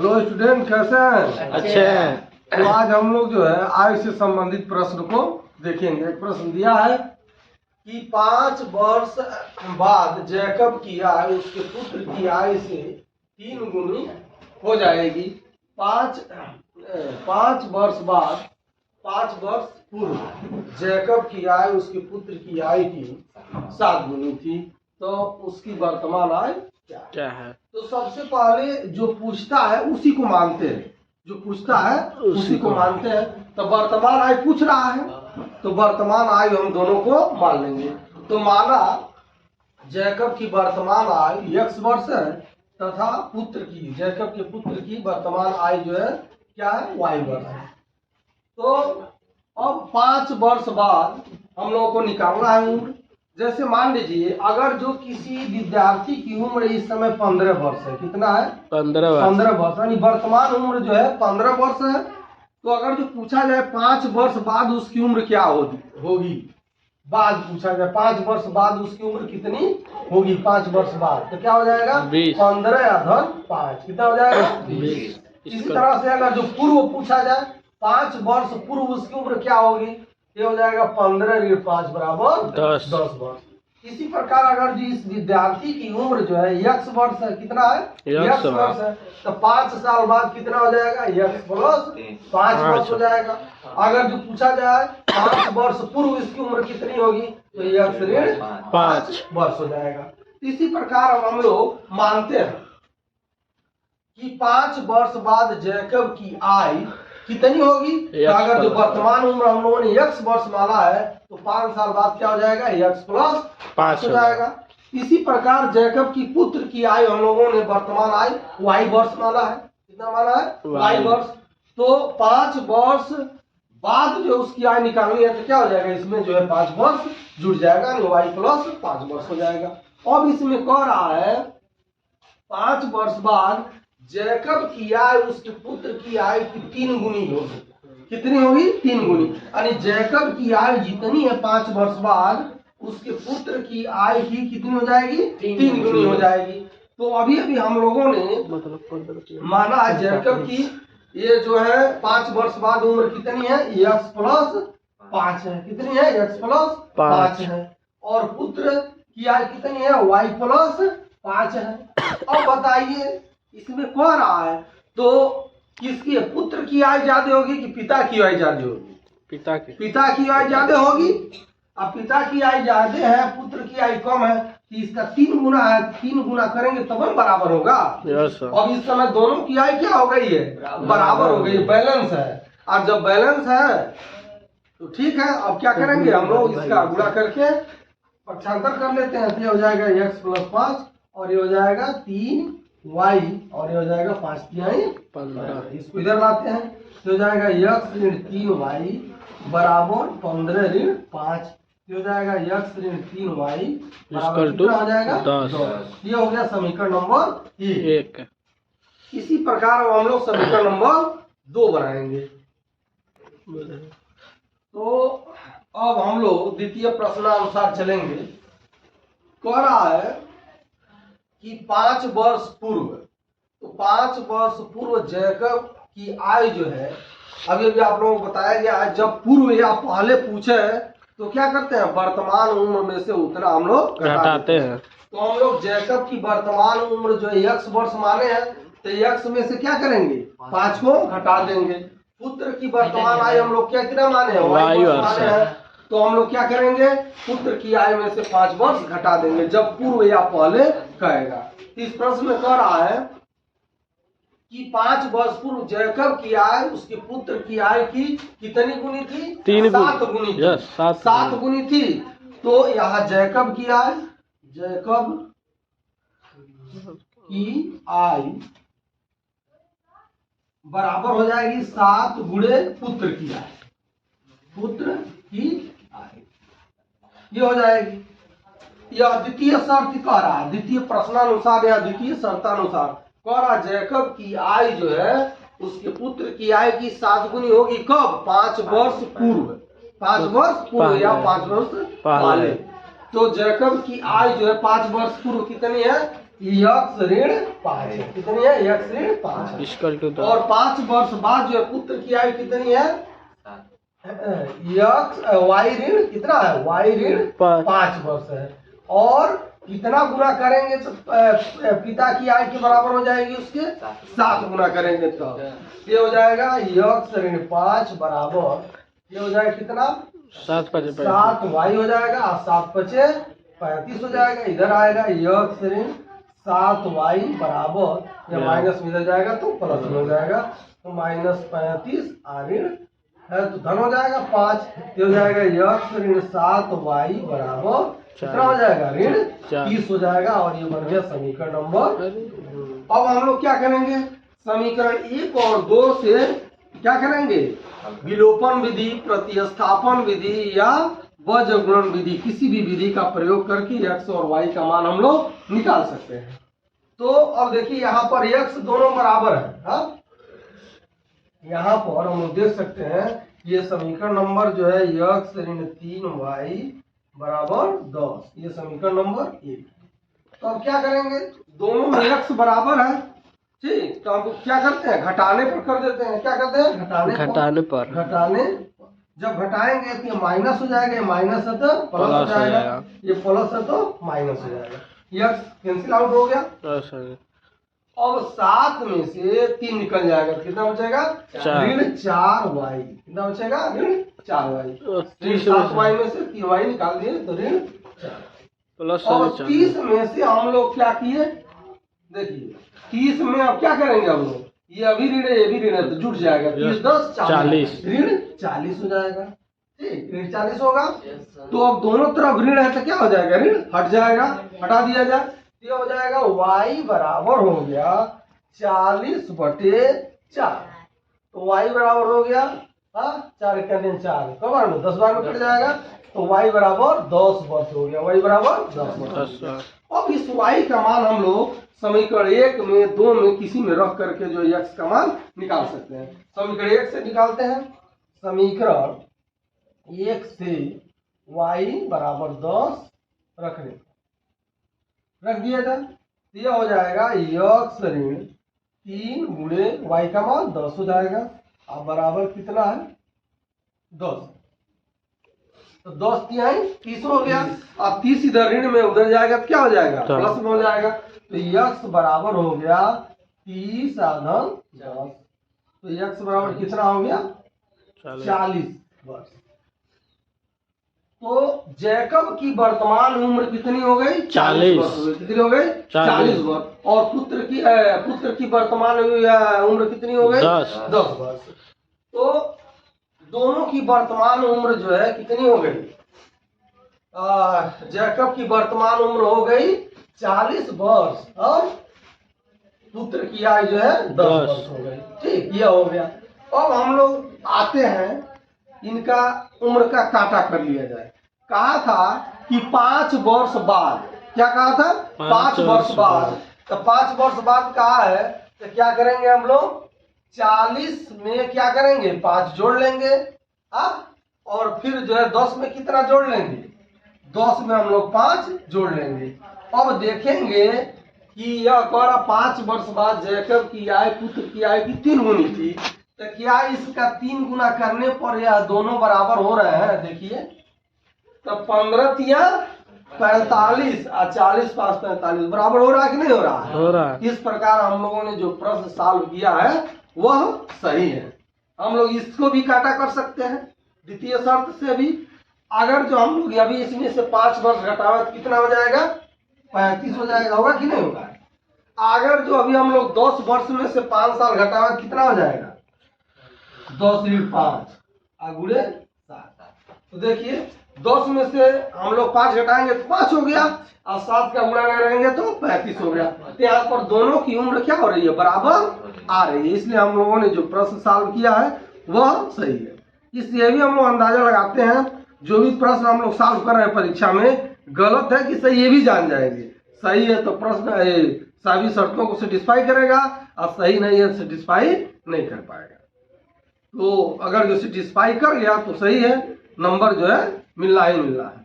Hello student, कैसे हैं? अच्छे हैं। तो आज हम लोग जो है आय से संबंधित प्रश्न को देखेंगे। एक प्रश्न दिया है कि 5 वर्ष बाद जैकब की आय उसके पुत्र की आय से 3 गुनी हो जाएगी। 5 वर्ष बाद 5 वर्ष पूर्व जैकब की आय उसके पुत्र की आय की 7 गुनी थी, तो उसकी वर्तमान आय क्या है? तो सबसे पहले जो पूछता है उसी को मानते हैं, जो पूछता है उसी को मानते हैं। तो वर्तमान आय पूछ रहा है, तो वर्तमान आय हम दोनों को मान लेंगे। तो माना जैकब की वर्तमान आय x वर्ष है तथा पुत्र की, जैकब के पुत्र की वर्तमान आय जो है क्या है, y वर्ष है। तो अब 5 वर्ष बाद हम लोगों को निकालना है उम्र। जैसे मान लीजिए अगर जो किसी विद्यार्थी की उम्र इस समय 15 वर्ष है, कितना है? 15 वर्ष, यानी वर्तमान उम्र जो है 15 वर्ष है। तो अगर जो पूछा जाए 5 वर्ष बाद उसकी उम्र क्या होगी, बाद पूछा जाए 5 वर्ष बाद उसकी उम्र कितनी होगी 5 वर्ष बाद, तो क्या हो जाएगा? 15 या धन 5, कितना हो जाएगा? 20। इसी तरह से अगर जो पूर्व पूछा जाए 5 वर्ष पूर्व उसकी उम्र क्या होगी, ये हो जाएगा 15 ऋण 5 बराबर 10 वर्ष। इसी प्रकार अगर जो इस विद्यार्थी की उम्र जो है x वर्ष है, कितना है? x वर्ष है, तो 5 साल बाद कितना हो जाएगा? x प्लस 5 वर्ष हो जाएगा। अगर जो पूछा जाए 5 वर्ष पूर्व इसकी उम्र कितनी होगी, तो x ऋण 5 वर्ष हो जाएगा। इसी प्रकार हम लोग मानते हैं कि 5 वर्ष बाद जैकब की आय कितनी होगी। तो अगर जो वर्तमान उम्र हम लोगों ने x वर्ष माना है, तो 5 साल बाद क्या हो जाएगा? x प्लस 5 हो जाएगा। इसी प्रकार जैकब की पुत्र की आय हम लोगों ने वर्तमान आय y वर्ष माना है, कितना माना है? y वर्ष। तो 5 वर्ष बाद जो उसकी आय निकालनी है, तो क्या हो जाएगा? इसमें जो है 5 वर्ष जुड़ जाएगा, y प्लस 5 वर्ष हो जाएगा। अब इसमें कह रहा है 5 वर्ष बाद जैकब की आय उसके पुत्र की आय की 3 गुनी होगी। कितनी होगी? 3 गुनी। यानी जैकब की आय जितनी है 5 वर्ष बाद उसके पुत्र की आय की कितनी हो जाएगी? 3 गुनी हो जाएगी। तो अभी अभी हम लोगों ने माना है जैकब की ये जो है 5 वर्ष बाद उम्र कितनी है? x प्लस 5 है। कितनी है? x प्लस 5 है। और पुत्र की आय कितनी है? y प्लस 5 है। अब बताइए इसमें कह रहा है तो किसकी पुत्र की आय ज्यादा होगी कि पिता की आय ज्यादा होगी? पिता की आय ज्यादा होगी। अब पिता की आय ज्यादा है, पुत्र की आय कम है, तो इसका 3 गुना है, 3 गुना करेंगे तब बराबर होगा। अब इस समय दोनों की आय क्या हो गई है? बराबर हो गई, बैलेंस है। और जब बैलेंस है तो ठीक है। अब क्या करेंगे हम लोग, इसका गुणा करके पक्षांतर कर लेते हैं, तो ये हो जाएगा x प्लस 5 और ये हो जाएगा 3y और ये हो जाएगा 5 3 15। इसको इधर लाते हैं तो हो जाएगा x ऋण 3y बराबर 15 ऋण 5, हो जाएगा x ऋण 3y बराबर कितना हो जाएगा? 10। ये हो गया समीकरण नंबर 1। इसी प्रकार हम लोग समीकरण नंबर 2 बनाएंगे। तो अब हम लोग द्वितीय प्रश्नानुसार चलेंगे। कह रहा है कि 5 वर्ष पूर्व, तो 5 वर्ष पूर्व जैकब की आय जो है, अभी अभी आप लोगों को बताया गया है, जब पूर्व या पहले पूछे तो क्या करते हैं? वर्तमान उम्र में से उतना हम लोग घटाते हैं। तो हम लोग जैकब की वर्तमान उम्र जो है x वर्ष माने हैं, तो x में से क्या करेंगे? 5 को घटा देंगे। पुत्र की वर्तमान आय हम लोग क्या कितना माने हैं? y वर्ष माने हैं। तो हम लोग क्या करेंगे? पुत्र की आय में से 5 वर्ष घटा देंगे जब पूर्व या पहले कहेगा। इस प्रश्न में कह रहा है कि 5 वर्ष पूर्व जैकब की आय उसके पुत्र की आय की कितनी गुनी थी? 7 गुनी थी। 7 गुनी थी। तो यहाँ जैकब की आय, जैकब की आय बराबर हो जाएगी 7 गुणे पुत्र की आय, पुत्र की आय ये हो जाएगी। यह द्वितीय शर्त कह रहा है, द्वितीय प्रश्नानुसार या द्वितीय शर्तानुसार कह रहा जैकब की आय जो है उसके पुत्र की आय की 7 गुनी होगी। कब? 5 वर्ष पूर्व, 5 वर्ष पूर्व या 5 वर्ष पहले। तो जैकब की आय जो है 5 वर्ष पूर्व कितनी है? x ऋण 5 है। कितनी है? x ऋण 5 है। इक्वल टू और 5 वर्ष बाद जो है पुत्र की आयु कितनी है? y ऋण कितना है? y ऋण 5 वर्ष है। और कितना गुना करेंगे तो पिता की आयु के बराबर हो जाएगी उसके 7 गुना करेंगे तो ये हो जाएगा x ऋण 5 बराबर ये हो जाएगा कितना? 7 y हो जाएगा और 7 पचे 35 हो जाएगा। इधर आएगा x ऋण 7 y बराबर या माइनस में इधर जाएगा तो प्लस में हो जाएगा तो -35 ऋण है तो धन हो जाएगा 5। ये हो जाएगा x ऋण 7 y बराबर कितना हो जाएगा? ऋण 30 हो जाएगा। और ये बन गया समीकरण नंबर। अब हम लोग क्या करेंगे? समीकरण 1 और 2 से क्या करेंगे? विलोपन विधि, प्रतिस्थापन विधि या बीजगणन विधि, किसी भी विधि का प्रयोग करके x और y का मान हम लोग निकाल सकते हैं। तो अब देखिए यहाँ पर x दोनों बराबर है। हाँ? यहाँ पर हम लोग देख सकते हैं ये समीकरण नंबर जो है x ऋण 3y बराबर 10, ये समीकरण नंबर 1। तो अब क्या करेंगे? दोनों में x बराबर है, ठीक, तो हम क्या करते हैं? घटाने पर कर देते हैं। क्या करते हैं? घटाने जब घटाएंगे तो ये माइनस हो जाएगा, ये माइनस है तो प्लस हो जाएगा, ये प्लस है तो माइनस हो जाएगा। ये कैंसिल आउट हो गया। अब 7 में से 3 निकल जाएगा तो कितना बचेगा? ऋण 4y। कितना बचेगा? ऋण 4y। 7y में से 3y निकाल दिए तो ऋण 4। और 30 में से हम लोग क्या किए? देखिए 30 में अब क्या करेंगे हम लोग? ये अभी ऋण है, ये भी ऋण है तो जुट जाएगा। 30 10 40 ऋण 40 हो जाएगा। ठीक, ऋण 40 होगा। तो अब दोनों तरफ ऋण है तो क्या हो जाएगा? ऋण हट जाएगा, हटा दिया जाए। ये हो जाएगा y बराबर हो गया 40/4। तो y बराबर हो गया 4 का 4 कब बार में 10 बार में कट जाएगा तो y बराबर 10 वर्ष हो गया। y बराबर 10 वर्ष। अब इस y का मान हम लोग समीकरण 1 में 2 में किसी में रख करके जो x का मान निकाल सकते हैं। समीकरण 1 से निकालते हैं। समीकरण 1 से y बराबर 10 रख दिया जाए तो यह हो जाएगा x ऋण 3 गुणे y का मान 10 हो जाएगा। अब बराबर कितना है? 10। तो 10 तिहाई 30 हो गया। अब 30 इधर ऋण में उधर जाएगा तो क्या हो जाएगा? प्लस में हो जाएगा। तो x बराबर हो गया 30 आधन 10। तो x बराबर कितना हो गया? 40 वर्ष। तो जैकब की वर्तमान उम्र कितनी हो गई? 40 वर्ष हो गई। कितनी हो गई? 40 वर्ष। और पुत्र की वर्तमान उम्र कितनी हो गई? 10 वर्ष। तो दोनों की वर्तमान उम्र जो है कितनी हो गई? जैकब की वर्तमान उम्र हो गई 40 वर्ष और पुत्र की आयु जो है 10 वर्ष हो गई। ठीक, यह हो गया। अब हम लोग आते हैं इनका उम्र का काटा कर लिया जाए। कहा था कि 5 वर्ष बाद, क्या कहा था? 5 वर्ष बाद। तो 5 वर्ष बाद कहा है तो क्या करेंगे हम लोग? 40 में क्या करेंगे? 5 जोड़ लेंगे। और फिर जो है 10 में कितना जोड़ लेंगे? 10 में हम लोग 5 जोड़ लेंगे। अब देखेंगे कि यह 5 वर्ष बाद जैकब की आयु पुत्र की आयु की 3 गुनी थी। तो क्या इसका 3 गुना करने पर यह दोनों बराबर हो रहे हैं? देखिए तो 15 या 45 और 40 5 45 बराबर हो रहा है कि नहीं हो रहा है? हो रहा है। इस प्रकार हम लोगों ने जो प्रश्न सॉल्व किया है वह सही है। हम लोग इसको भी काटा कर सकते हैं द्वितीय शर्त से भी। अगर जो हम लोग अभी इसमें से 5 वर्ष घटावे तो कितना हो जाएगा? 35 हो जाएगा। होगा कि नहीं होगा? अगर जो अभी हम लोग 10 वर्ष में से 5 साल घटावे तो कितना हो जाएगा? 10 × 5 गुणे 7। तो देखिए 10 में से हम लोग 5 घटाएंगे तो 5 हो गया और 7 का गुणा करेंगे तो 35 हो गया। तो यहाँ पर दोनों की उम्र क्या हो रही है? बराबर आ रही है। इसलिए हम लोगों ने जो प्रश्न सॉल्व किया है वह सही है। इसलिए भी हम लोग अंदाजा लगाते हैं जो भी प्रश्न हम लोग सॉल्व कर रहे हैं परीक्षा में गलत है कि सही, ये भी जान जाएंगे। सही है तो प्रश्न सभी शर्तों को सेटिस्फाई करेगा और सही नहीं है सेटिस्फाई नहीं कर पाएगा। तो अगर जो सेटिस्फाई कर गया तो सही है, नंबर जो है मिलना ही मिलना है।